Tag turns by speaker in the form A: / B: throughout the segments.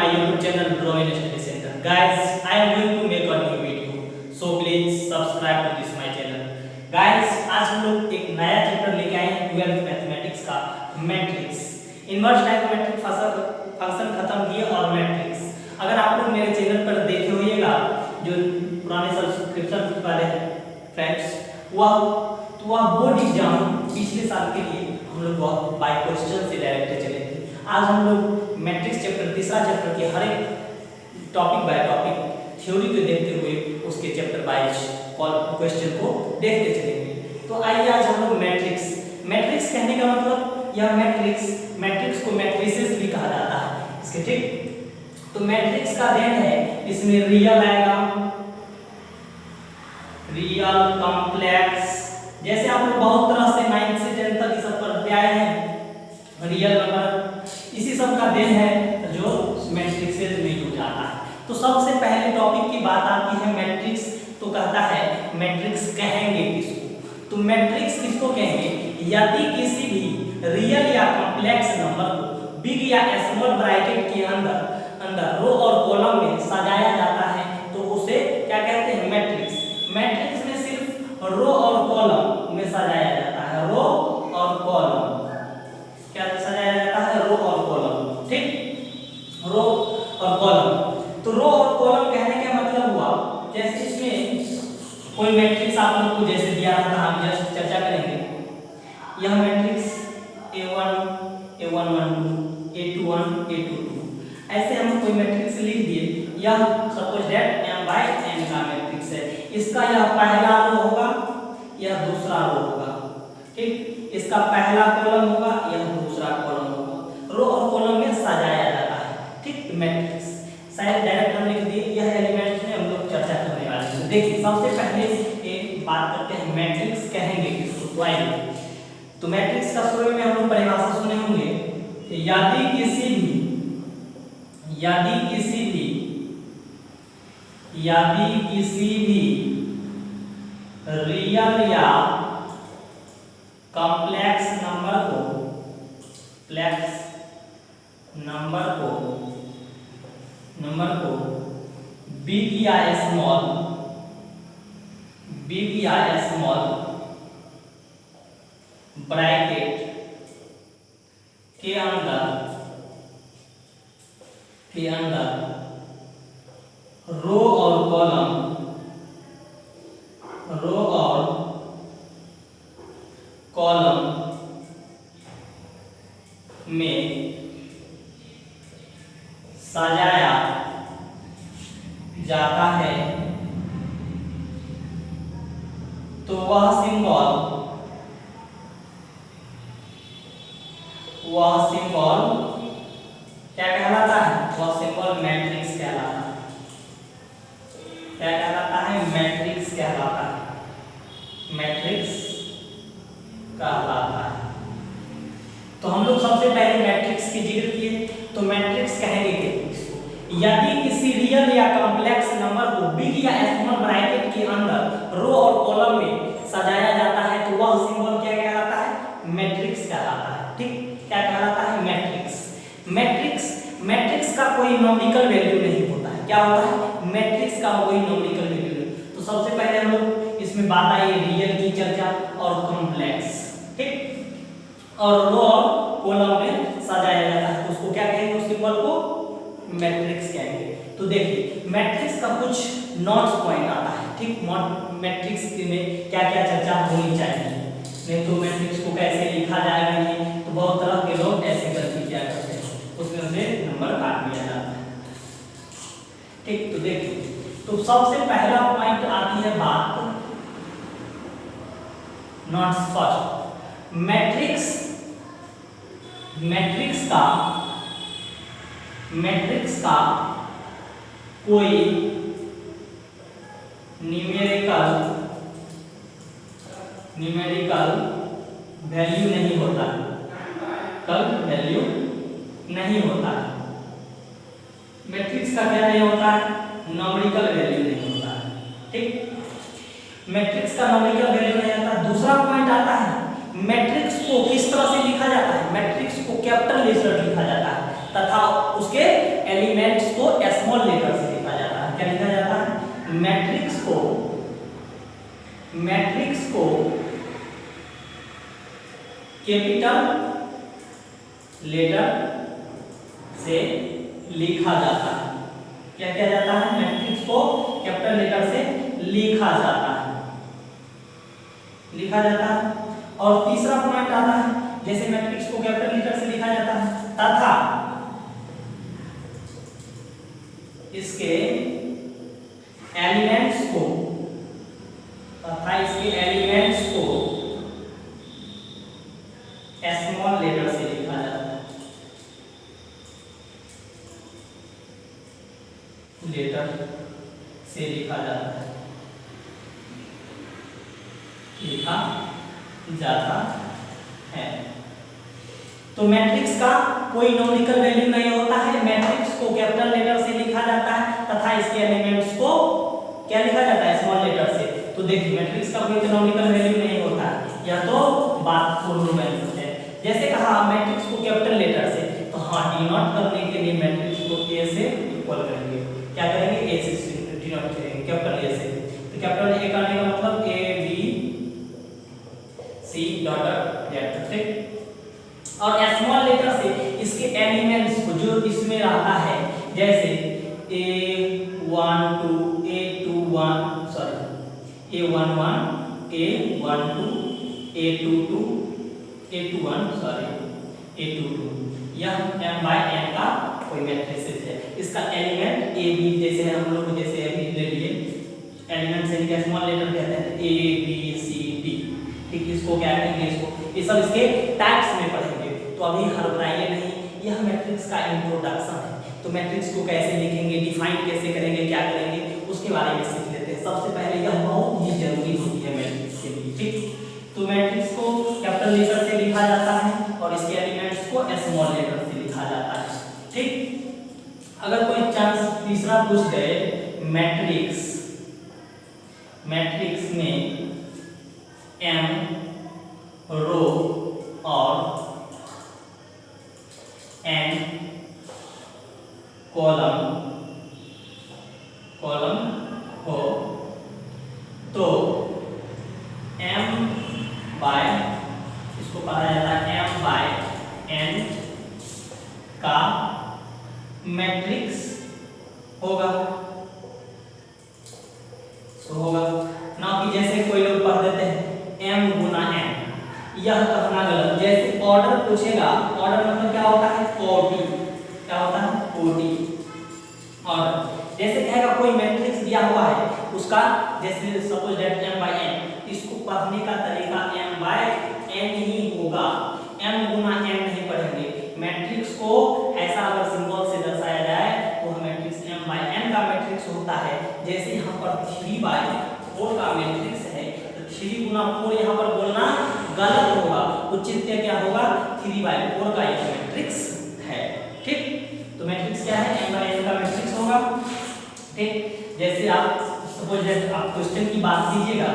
A: YouTube channel Drawing Study Center. Guys, I am going to make a new video, so please subscribe to this my channel. Guys, आज हम लोग एक नया chapter लेके आए हैं 12th मैथमेटिक्स का मैट्रिक्स। इनवर्स ट्राइगोनोमेट्रिक फंक्शन खत्म किए और मैट्रिक्स। अगर आप लोग मेरे चैनल पर देखे होइएगा जो पुराने सब्सक्रिप्शन वाले हैं फ्रेंड्स, वह बोर्ड एग्जाम पिछले साल के लिए हम लोग बाय क्वेश्चन से डायरेक्ट चले थे। आज हम लोग मैट्रिक्स चैप्टर तीसरा चैप्टर के हर एक टॉपिक बाय टॉपिक थ्योरी को देखते हुए उसके चैप्टर वाइज क्वेश्चन को देखते चलेंगे। तो आइए आज हम लोग मैट्रिक्स कहने का मतलब यह मैट्रिक्स को मैट्रिसेस भी कहा जाता है इसके, ठीक। तो मैट्रिक्स का देन है, इसमें रियल आएगा, रियल, कॉम्प्लेक्स, जैसे आप लोग बहुत तरह से 9 से 10 तक सब पढ़ते आए हैं, रियल नंबर, इसी सब का देन है जो मैट्रिक्सेस में यूज आता है। तो सबसे पहले टॉपिक की बात आती है मैट्रिक्स, तो कहता है मैट्रिक्स कहेंगे किसको? तो मैट्रिक्स किसको कहेंगे? यदि किसी भी रियल या कॉम्प्लेक्स नंबर को बिग या स्मॉल ब्रैकेट के अंदर रो और कॉलम में सजाया जाता है तो उसे क्या कहते हैं? मैट्रिक्स। मैट्रिक्स में सिर्फ रो और कॉलम में सजाया जाता है, रो और कॉलम, क्या सजाया जाता है? रो और कॉलम, ठीक, रो और कॉलम। तो रो और कॉलम कहने का मतलब हुआ, जैसे इसमें कोई मैट्रिक्स आप लोग को जैसे दिया था, हम जस्ट चर्चा करेंगे। यह matrix A1 A1 A21 A22, ऐसे हम कोई मैट्रिक्स लिख दिए। यह सपोज दैट m/n का मैट्रिक्स है, इसका यह पहला रो होगा, यह दूसरा रो होगा, ठीक, इसका पहला कॉलम होगा, यह दूसरा कॉलम होगा, रो और कॉलम में सजाया जाता है, ठीक। मैट्रिक्स शायद डायरेक्ट हम लिख दिए, यह एलिमेंट्स में हम लोग चर्चा करने वाले हैं। देखिए सबसे पहले एक बात करते हैं मैट्रिक्स कहेंगे किसको। तो आइए, तो मैट्रिक्स का शुरू में हम लोग परिभाषा सुने होंगे, यदि किसी भी रियल या कॉम्प्लेक्स नंबर को बिग या स्मॉल ब्रैकेट के अंदर रो और कॉलम में सजाया जाता है तो वह सिंबल क्या कहलाता है? वह सिंबल मैट्रिक्स कहलाता है। क्या कहलाता है? मैट्रिक्स कहलाता है, मैट्रिक्स कहलाता है। तो हम लोग सबसे पहले मैट्रिक्स की जिक्र किए, तो मैट्रिक्स कहेंगे किसको? यदि किसी रियल या कॉम्प्लेक्स नंबर को बिग या स्मॉल ब्रैकेट के अंदर रो और कॉलम में सजाया जाता है तो वह सिंबल क्या कहलाता है? मैट्रिक्स कहलाता है, ठीक। क्या कहलाता है? मैट्रिक्स का कोई नॉमिकल वैल्यू नहीं होता है। क्या होता है? मैट्रिक्स का कोई नॉमिकल वैल्यू नहीं। तो सबसे पहले हम लोग इसमें बात आई रियल की चर्चा और कॉम्प्लेक्स, ठीक, और रो और कॉलम में सजाया जाता है तो उसको क्या कहेंगे? उस सिंबल को मैट्रिक्स कहेंगे। तो देखिए मैट्रिक्स का कुछ नोट्स पॉइंट आता है, ठीक। मैट्रिक्स में क्या क्या चर्चा होनी चाहिए, नहीं तो मैट्रिक्स को कैसे लिखा जाएगा, नहीं तो बहुत तरह के लोग ऐसे गलती किया करते हैं, उसमें से नंबर काट दिया जाता है, ठीक। तो देखिए, तो सबसे पहला पॉइंट आती है बात नोट्स फर्स्ट। मैट्रिक्स का कोई न्यूमेरिकल वैल्यू नहीं होता है। मैट्रिक्स का क्या नहीं होता है? नॉमिकल वैल्यू नहीं होता है, ठीक। मैट्रिक्स का नॉमिकल वैल्यू नहीं आता। दूसरा पॉइंट आता है मैट्रिक्स को किस तरह से लिखा जाता है? मैट्रिक्स को कैपिटल लेटर लिखा जाता है तथा उसके एलिमेंट्स को स्मॉल लेटर से लिखा जाता है। क्या लिखा जाता है? मैट्रिक्स को कैपिटल लेटर से लिखा जाता है। क्या किया जाता है? मैट्रिक्स को कैपिटल लेटर से लिखा जाता है। और तीसरा पॉइंट आता है, जैसे मैट्रिक्स को कैपिटल लेटर से लिखा जाता है तथा इसके एलिमेंट्स को स्मॉल लेटर से लिखा जाता है। लिखा जाता है। तो मैट्रिक्स का कोई नॉमिकल वैल्यू नहीं होता है। मैट्रिक्स को कैपिटल लेटर से लिखा जाता है तथा इसके एलिमेंट्स को क्या लिखा जाता है? स्मॉल लेटर से। तो देखिए मैट्रिक्स का कोई नॉमिकल वैल्यू नहीं होता है, यह तो बात पूर्ण है। जैसे कहा मैट्रिक्स को कैपिटल लेटर से, तो हाँ डिनोट करने के लिए मैट्रिक्स को ए से इक्वल करेंगे। क्या करेंगे? ए से डिनोट करेंगे, कैपिटल ए से। तो कैपिटल ए करने का मतलब A B C dot Z, ठीक। और स्मॉल लेटर से इसके एलिमेंट्स को जो इसमें रहता है, जैसे A12 A21 sorry A11 A12 A22 A21 sorry A22, यह m by n का कोई मैट्रिक्स है। इसका एलिमेंट ए बी, जैसे हम लोग जैसे अभी ले लिए एलिमेंट से क्या स्मॉल लेटर कहते हैं ए बी सी डी, ठीक। इसको क्या कहेंगे? इसको ये सब इसके टाइप्स में पढ़ेंगे, तो अभी हड़बड़ाइए नहीं। यह मैट्रिक्स का इंट्रोडक्शन है। तो मैट्रिक्स को कैसे लिखेंगे, डिफाइन कैसे करेंगे, क्या करेंगे, उसके बारे में सीख लेते हैं। सबसे पहले यह बहुत ही जरूरी होती है मैट्रिक्स के लिए, ठीक। तो मैट्रिक्स को कैपिटल लेटर से लिखा जाता है और इसके एलिमेंट्स को स्मॉल लेटर से लिखा जाता है, ठीक। अगर कोई चांस तीसरा पूछ दे, मैट्रिक्स में m रो और n कॉलम हो, तो m बाय, इसको कहा जाता है m बाय n का मैट्रिक्स होगा। तो होगा ना कि जैसे कोई लोग पढ़ देते हैं m गुना n, यह कहना गलत। जैसे ऑर्डर पूछेगा, ऑर्डर मतलब क्या होता है? ओडी। क्या होता है? OD order. जैसे कहेगा कोई मैट्रिक्स दिया हुआ है, उसका जैसे suppose that m by n, इसको पढ़ने का तरीका m by n ही होगा, m गुना n नहीं पढ़ेंगे। मैट्रिक्स को ऐसा अगर सिंबल से दर्शाया जाए तो मैट्रिक्स m by n का मैट्रिक्स होता है। जैसे यहाँ पर 3 by 4 का मैट्रिक्स है, तो 3 गुना 4 यहाँ पर बोलना गलत होगा। उचित क्या होगा? 3 by 4 का एक मैट्रिक्स है, ठीक। तो मैट्रिक्स क्या है? m by n का मैट्रिक्स होगा, ठीक। जैसे आप सपोज दैट आप क्वेश्चन की बात कीजिएगा,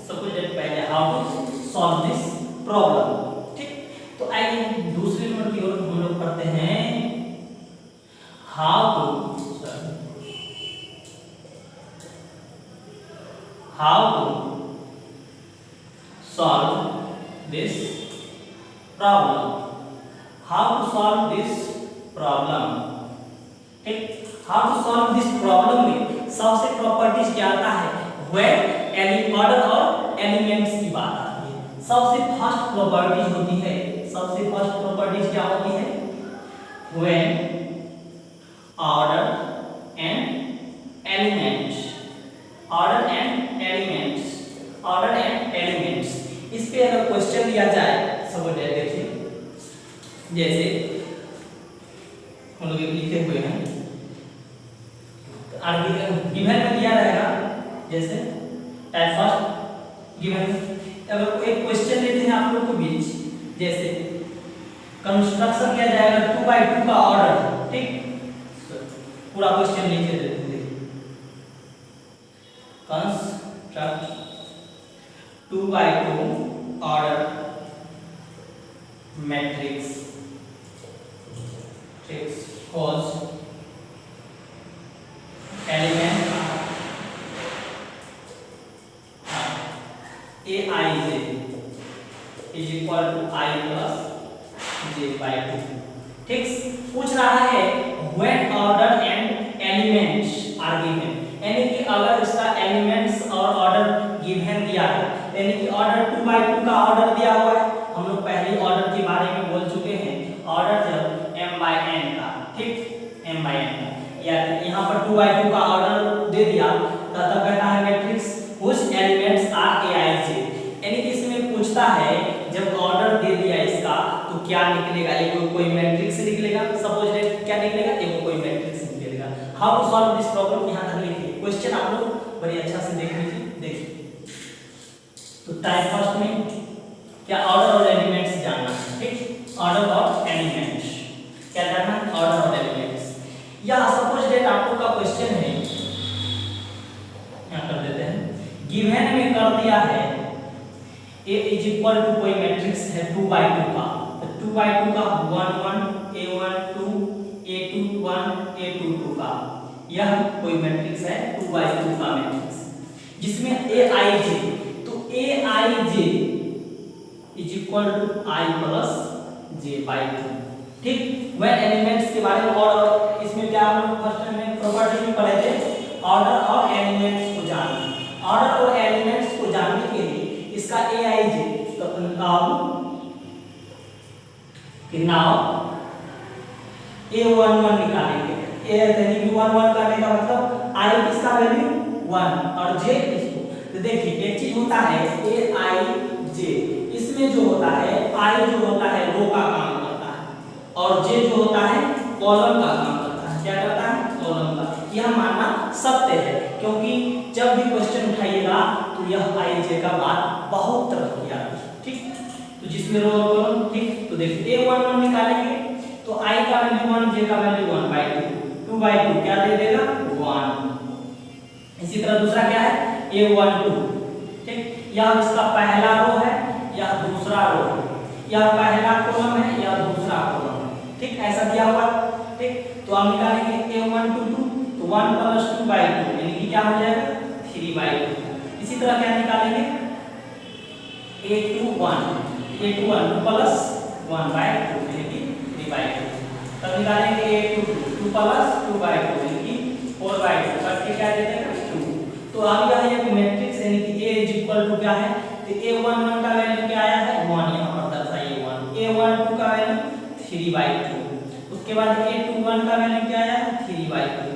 A: सपोज दैट पहले how to solve this problem, ठीक। तो आइए दूसरे नंबर की ओर हम लोग पढ़ते हैं how to solve this problem, ठीक। How to solve this problem में सबसे प्रॉपर्टीज क्या आता है? व्हेन ऑर्डर और एलिमेंट्स की बात आती है। सबसे फर्स्ट प्रॉपर्टीज होती है, सबसे फर्स्ट प्रॉपर्टीज क्या होती है? When order and elements, order and elements. इस पे अगर क्वेश्चन दिया जाए, समझ जाए, देखिए जैसे हम लोग लिखे हुए हैं, गिवन में दिया रहेगा, जैसे टाइप फर्स्ट गिवन। अगर एक क्वेश्चन लेते हैं आप लोग के बीच, जैसे कंस्ट्रक्शन किया जाएगा 2 by 2 का ऑर्डर, ठीक। पूरा क्वेश्चन लिखे देते हैं, कंस्ट्रक्ट 2 by 2 ऑर्डर मैट्रिक्स, ठीक। cos is equal to I plus J by two. ठीक, पूछ रहा है when order and elements are given, यानी कि अगर इसका एलिमेंट्स और ऑर्डर गिवन दिया है, यानी कि ऑर्डर 2/2 का ऑर्डर दिया हुआ है। हम लोग पहले ऑर्डर के बारे में बोल चुके हैं, ऑर्डर जब m/n का, ठीक m/n का, या यहाँ पर 2/2 का ऑर्डर दे दिया तब कहता है matrix whose elements are aij, यानी कि इसमें पूछता है जब ऑर्डर दे दिया इसका तो क्या निकलेगा, एक कोई मैट्रिक्स निकलेगा, सपोज दैट क्या निकलेगा, एक कोई मैट्रिक्स निकलेगा। How to solve this problem, यहाँ तक लिखिए, क्वेश्चन आप लोग बड़ी अच्छा से देख लीजिए। देखिए तो टाइप फर्स्ट में क्या ऑर्डर और एलिमेंट्स जानना है, ठीक, ऑर्डर और एलिमेंट्स क्या जानना है, ऑर्डर और एलिमेंट्स। या सपोज दैट आप लोग का क्वेश्चन है, यहाँ कर देते हैं, गिवन में कर दिया है A इज इक्वल टू कोई मैट्रिक्स है 2/2 का, तो 2/2 का 1 1 a1 2 a2 1 a2 2 का, यह कोई मैट्रिक्स है 2/2 का मैट्रिक्स जिसमें aij, तो aij is equal to i plus j by 2। ठीक, वह एलिमेंट्स के बारे में और इसमें क्या हम लोग फर्स्ट में प्रॉपर्टी में पढ़े थे, ऑर्डर और एलिमेंट्स को जानना। ऑर्डर और एलिमेंट्स को जानने के लिए इसका aij तो नाउ a11 निकालेंगे, a यानी कि 11 करने का मतलब i किसका वैल्यू 1 और j इसको, तो देखिए एक चीज होता है aij, इसमें जो होता है i जो होता है रो का काम करता है और j जो होता है कॉलम का काम करता है। क्या करता है, कॉलम का। यह मानना सत्य है क्योंकि जब भी क्वेश्चन उठाइएगा तो यह आई जे का बात बहुत तरह की आती है। ठीक, तो जिसमें रो और कॉलम, ठीक, तो देखिए a11 निकालेंगे तो i का वैल्यू 1, j का वैल्यू 1/2, 2/2 क्या दे देगा 1। इसी तरह दूसरा क्या है a12, ठीक, यह इसका पहला रो है, यह दूसरा रो है, यह पहला कॉलम है, यह दूसरा कॉलम है। ठीक, ऐसा दिया हुआ। ठीक, तो हम निकालेंगे a1 तो 1 प्लस 2/2 यानी कि क्या हो जाएगा 3/2। इसी तरह क्या निकालेंगे a21 2 प्लस 1/2 यानी कि 3/2। तब निकालेंगे a22 2 प्लस 2/2 यानी कि 4/2 करके क्या दे देगा 2। तो अब यह एक मैट्रिक्स यानी कि a इज इक्वल टू क्या है, तो a11 का वैल्यू क्या आया है 1, यहां पर दर्शाइए 1, a12 का वैल्यू 3/2, उसके बाद a21 का वैल्यू क्या आया है 3/2,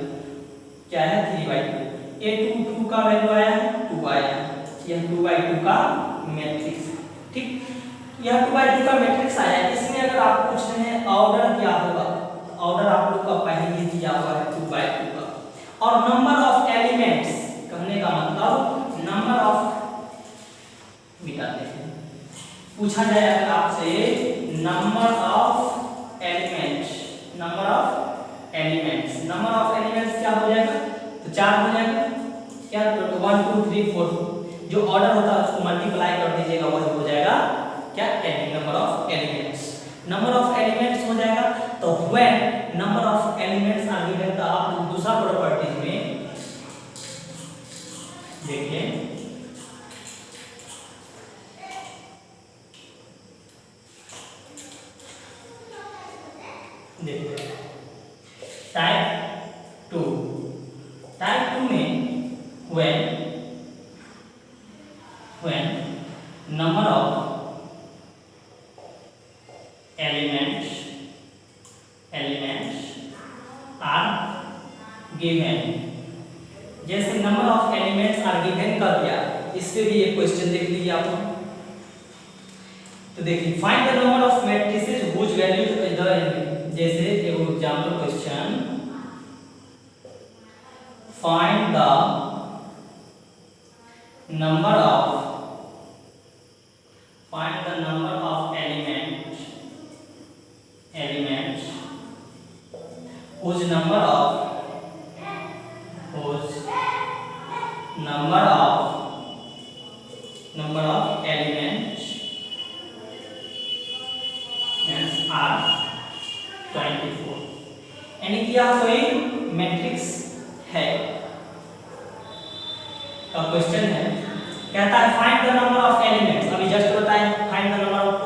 A: क्या है 3/2, a22 का वैल्यू आया है 2 आया, यह 2/2 का मैट्रिक्स। ठीक, यह 2/2 का मैट्रिक्स आया। इसमें अगर आप पूछ रहे हैं ऑर्डर क्या होगा, ऑर्डर आप लोग का पहले ही दिया हुआ है 2/2 का, और नंबर ऑफ एलिमेंट्स कहने का मतलब नंबर ऑफ, मिटाते हैं, पूछा जाए अगर आपसे number of elements, number of elements, number of elements क्या हो जाएगा, तो 4 हो जाएगा, क्या 1 2 3 4, जो ऑर्डर होता है उसको मल्टीप्लाई कर दीजिएगा वही हो जाएगा क्या number of elements. Number of elements हो जाएगा तो when number of elements are given, तो आप दूसरा प्रॉपर्टीज में देखिए, देखिए टाइप 2 में when number of elements are given, जैसे number of elements are given कर दिया, इस पे भी एक क्वेश्चन देख लीजिए आप लोग। तो देखिए find the number of matrices which values the, जैसे एक example question, find the number of elements whose number of elements are 24, यानी कि यह कोई मैट्रिक्स है का क्वेश्चन है, कहता है find the number of elements, अभी जस्ट बताएं फाइंड द नंबर ऑफ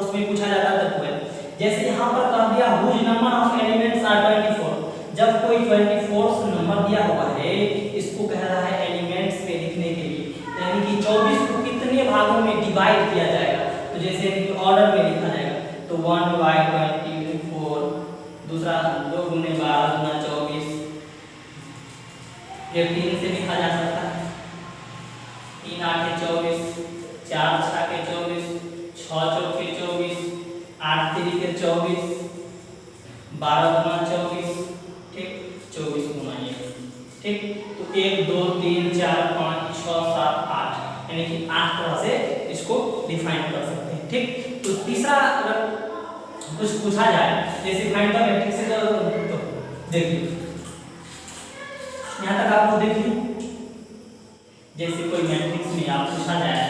A: दिया हुआ है, इसको कह रहा है एलिमेंट्स में लिखने के लिए, यानी कि 24 को कितने भागों में डिवाइड किया जाएगा। तो जैसे कि ऑर्डर में लिखा जाएगा तो 1/24, दूसरा 2 गुने 12 गुना 24, ये 3 से लिखा जा सकता है, 3 8 24, 4 6 24, 6 चौके 24, 8 3 के 24, 12 गुना 24, ठीक, 24 गुना ये, ठीक। तो 1 2 3 4 5 6 7 8, यानी कि 8 तरह से इसको डिफाइन कर सकते हैं, ठीक। तो तीसरा अगर कुछ पूछा जाए जैसे फाइंड द मैट्रिक्स, तो देखिए यहाँ तक आपको देखिए, जैसे कोई मैट्रिक्स में आप पूछा जाए,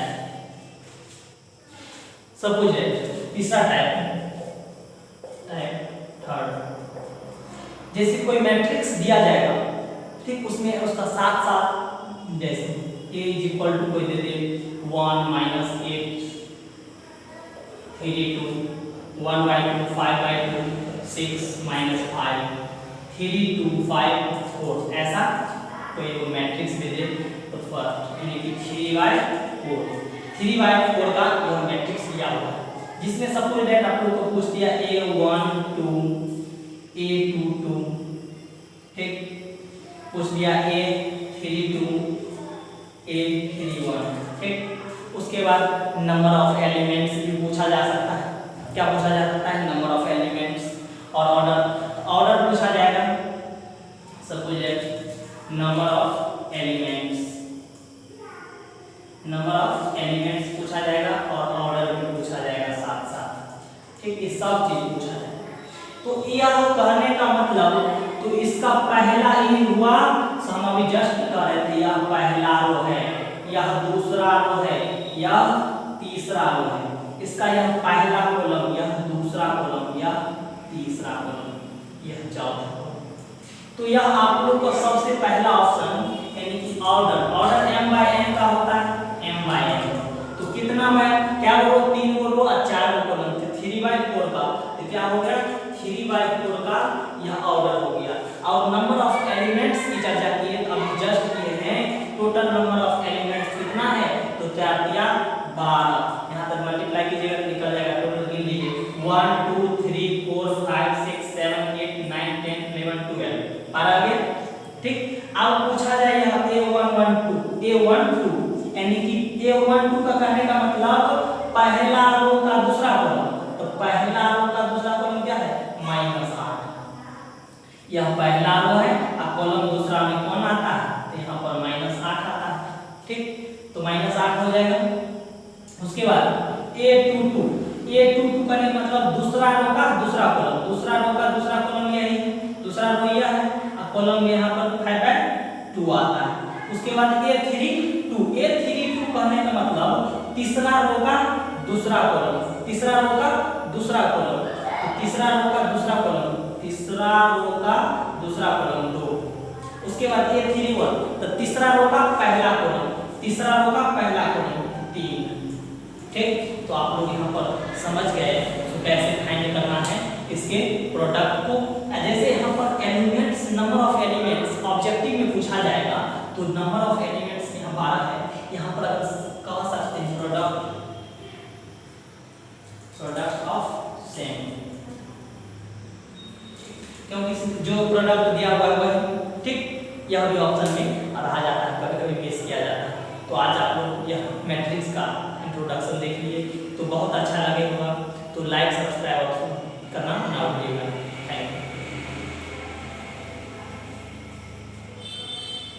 A: सपोज है तीसरा टाइप थर्ड, जैसे कोई मैट्रिक्स दिया जाएगा, ठीक, उसमें उसका साथ साथ जैसे a इक्वल टू कोई दे दे 1 -8 3 2 1/2 5/2 6 -5 3 2 5 4, ऐसा कोई मैट्रिक्स दे दे तो फर्स्ट यानी कि 3/4 का यह मैट्रिक्स लिया हुआ है, जिसमें सपोज दैट आप लोग को पूछ दिया a1 2 a2 2, ठीक, पूछ दिया a3 2 a3 1, ठीक। उसके बाद नंबर ऑफ एलिमेंट्स भी पूछा जा सकता है, क्या पूछा जा सकता है, नंबर ऑफ एलिमेंट्स, और ऑर्डर पूछा जाएगा, suppose that number of elements पूछा जाएगा और ऑर्डर भी पूछा जाएगा साथ साथ, ठीक, ये सब चीज पूछा जाएगा। तो यह कहने का मतलब, तो इसका पहला ही हुआ, हम अभी जस्ट कह रहे थे, यह पहला रो है, यह दूसरा रो है, यह तीसरा रो है, इसका यह पहला कॉलम, यह दूसरा कॉलम, यह तीसरा कॉलम, यह चौथा कॉलम। तो यह आप लोग का सबसे पहला ऑप्शन, यानी कि ऑर्डर m/n का होता है, m/n। तो कितना में क्या रो, 3 रो और 4 कॉलम, तो 3/4 का, तो क्या हो गया 3/4 का यह ऑर्डर हो गया। और नंबर ऑफ एलिमेंट्स की चर्चा की है, अभी जस्ट किए हैं, टोटल नंबर ऑफ एलिमेंट्स कितना है, तो 4 दिया 12, यहाँ तक मल्टीप्लाई कीजिएगा तो निकल जाएगा, टोटल गिन लीजिए 1 2 3 4 5 6 7 8 9 10 11 12, और आगे, ठीक। अब पूछा जाए यहाँ a1 2, यानी कि a1 2 का कहने का मतलब पहला रो का दूसरा कॉलम, तो पहला रो का दूसरा कॉलम क्या है, -8, यह पहला रो है और कॉलम दूसरा में कौन आता है, तो यहाँ पर -8 आता है, ठीक। तो -8 हो जाएगा। उसके बाद a22 का मतलब दूसरा रो का दूसरा कॉलम, दूसरा रो का दूसरा कॉलम यही है, दूसरा रो यह है और कॉलम में यहाँ पर 5/2 आता है। उसके बाद a32 कहने का मतलब तीसरा रो का दूसरा कॉलम, तीसरा रो का दूसरा कॉलम, तो तीसरा रो का दूसरा कॉलम, तीसरा रो का दूसरा कॉलम 2। उसके बाद a31, तो तीसरा रो का पहला कॉलम, तीसरा रो का पहला कॉलम 3, ठीक। तो आप लोग यहाँ पर समझ गए तो कैसे फाइंड करना है इसके प्रोडक्ट को। जैसे यहाँ पर elements, number of elements objective में पूछा जाएगा, तो नंबर ऑफ एलिमेंट्स यहाँ 12 है, यहाँ पर कह सकते हैं प्रोडक्ट ऑफ सेम, क्योंकि जो प्रोडक्ट दिया हुआ है वही, ठीक, यह भी ऑप्शन में रहा जाता है, कभी कभी पेश किया जाता है। तो आज आप लोग यह मैट्रिक्स का इंट्रोडक्शन देख लिए, तो बहुत अच्छा